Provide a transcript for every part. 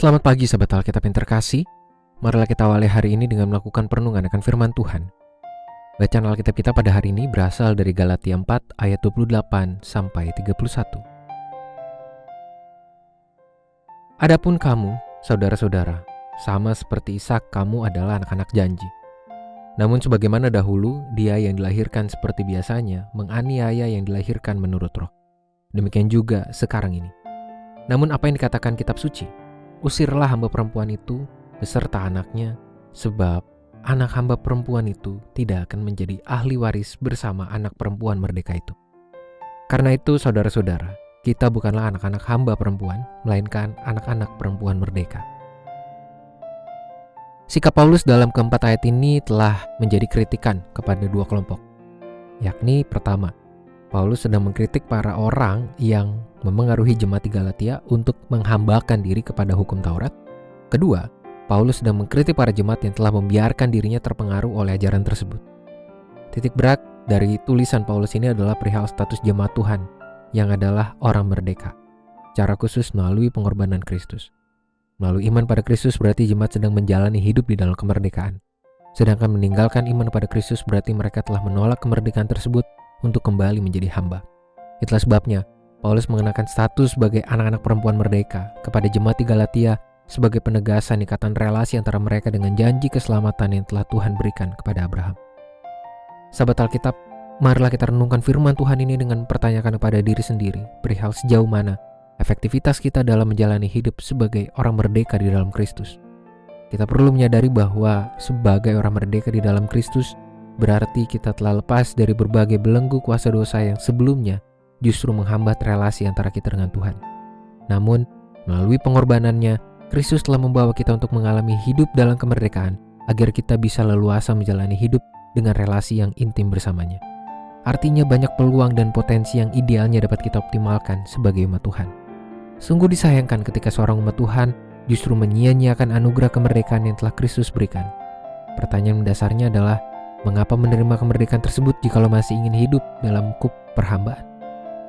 Selamat pagi sahabat Alkitab yang terkasih. Marilah kita awali hari ini dengan melakukan perenungan akan firman Tuhan. Bacaan Alkitab kita pada hari ini berasal dari Galatia 4 ayat 28 sampai 31. Adapun kamu, saudara-saudara, sama seperti Ishak kamu adalah anak-anak janji. Namun sebagaimana dahulu dia yang dilahirkan seperti biasanya menganiaya yang dilahirkan menurut roh. Demikian juga sekarang ini. Namun apa yang dikatakan kitab suci? Usirlah hamba perempuan itu beserta anaknya, sebab anak hamba perempuan itu tidak akan menjadi ahli waris bersama anak perempuan merdeka itu. Karena itu saudara-saudara, kita bukanlah anak-anak hamba perempuan, melainkan anak-anak perempuan merdeka. Sikap Paulus dalam keempat ayat ini telah menjadi kritikan kepada dua kelompok. Yakni pertama, Paulus sedang mengkritik para orang yang memengaruhi jemaat di Galatia untuk menghambakan diri kepada hukum Taurat. Kedua, Paulus sedang mengkritik para jemaat yang telah membiarkan dirinya terpengaruh oleh ajaran tersebut. Titik berat dari tulisan Paulus ini adalah perihal status jemaat Tuhan yang adalah orang merdeka, secara khusus melalui pengorbanan Kristus. Melalui iman pada Kristus berarti jemaat sedang menjalani hidup di dalam kemerdekaan. Sedangkan meninggalkan iman pada Kristus berarti mereka telah menolak kemerdekaan tersebut untuk kembali menjadi hamba. Itulah sebabnya Paulus mengenakan status sebagai anak-anak perempuan merdeka kepada jemaat di Galatia sebagai penegasan ikatan relasi antara mereka dengan janji keselamatan yang telah Tuhan berikan kepada Abraham. Sahabat Alkitab, marilah kita renungkan firman Tuhan ini dengan mempertanyakan kepada diri sendiri perihal sejauh mana efektivitas kita dalam menjalani hidup sebagai orang merdeka di dalam Kristus. Kita perlu menyadari bahwa sebagai orang merdeka di dalam Kristus berarti kita telah lepas dari berbagai belenggu kuasa dosa yang sebelumnya justru menghambat relasi antara kita dengan Tuhan. Namun, melalui pengorbanannya, Kristus telah membawa kita untuk mengalami hidup dalam kemerdekaan agar kita bisa leluasa menjalani hidup dengan relasi yang intim bersamanya. Artinya banyak peluang dan potensi yang idealnya dapat kita optimalkan sebagai umat Tuhan. Sungguh disayangkan ketika seorang umat Tuhan justru menyia-nyiakan anugerah kemerdekaan yang telah Kristus berikan. Pertanyaan mendasarnya adalah, mengapa menerima kemerdekaan tersebut jikalau masih ingin hidup dalam kup perhambaan?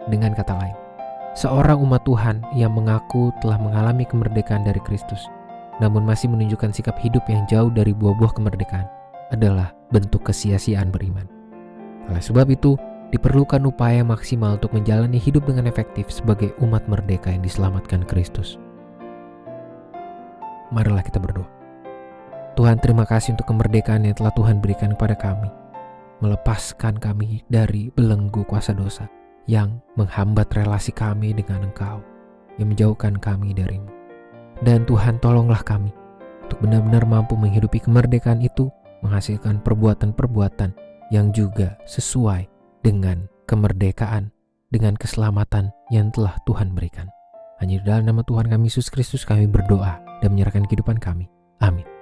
Dengan kata lain, seorang umat Tuhan yang mengaku telah mengalami kemerdekaan dari Kristus, namun masih menunjukkan sikap hidup yang jauh dari buah-buah kemerdekaan adalah bentuk kesia-siaan beriman. Oleh sebab itu, diperlukan upaya maksimal untuk menjalani hidup dengan efektif sebagai umat merdeka yang diselamatkan Kristus. Marilah kita berdoa. Tuhan, terima kasih untuk kemerdekaan yang telah Tuhan berikan kepada kami, melepaskan kami dari belenggu kuasa dosa yang menghambat relasi kami dengan Engkau, yang menjauhkan kami darimu. Dan Tuhan, tolonglah kami untuk benar-benar mampu menghidupi kemerdekaan itu, menghasilkan perbuatan-perbuatan yang juga sesuai dengan kemerdekaan, dengan keselamatan yang telah Tuhan berikan. Hanya di dalam nama Tuhan kami Yesus Kristus kami berdoa dan menyerahkan kehidupan kami. Amin.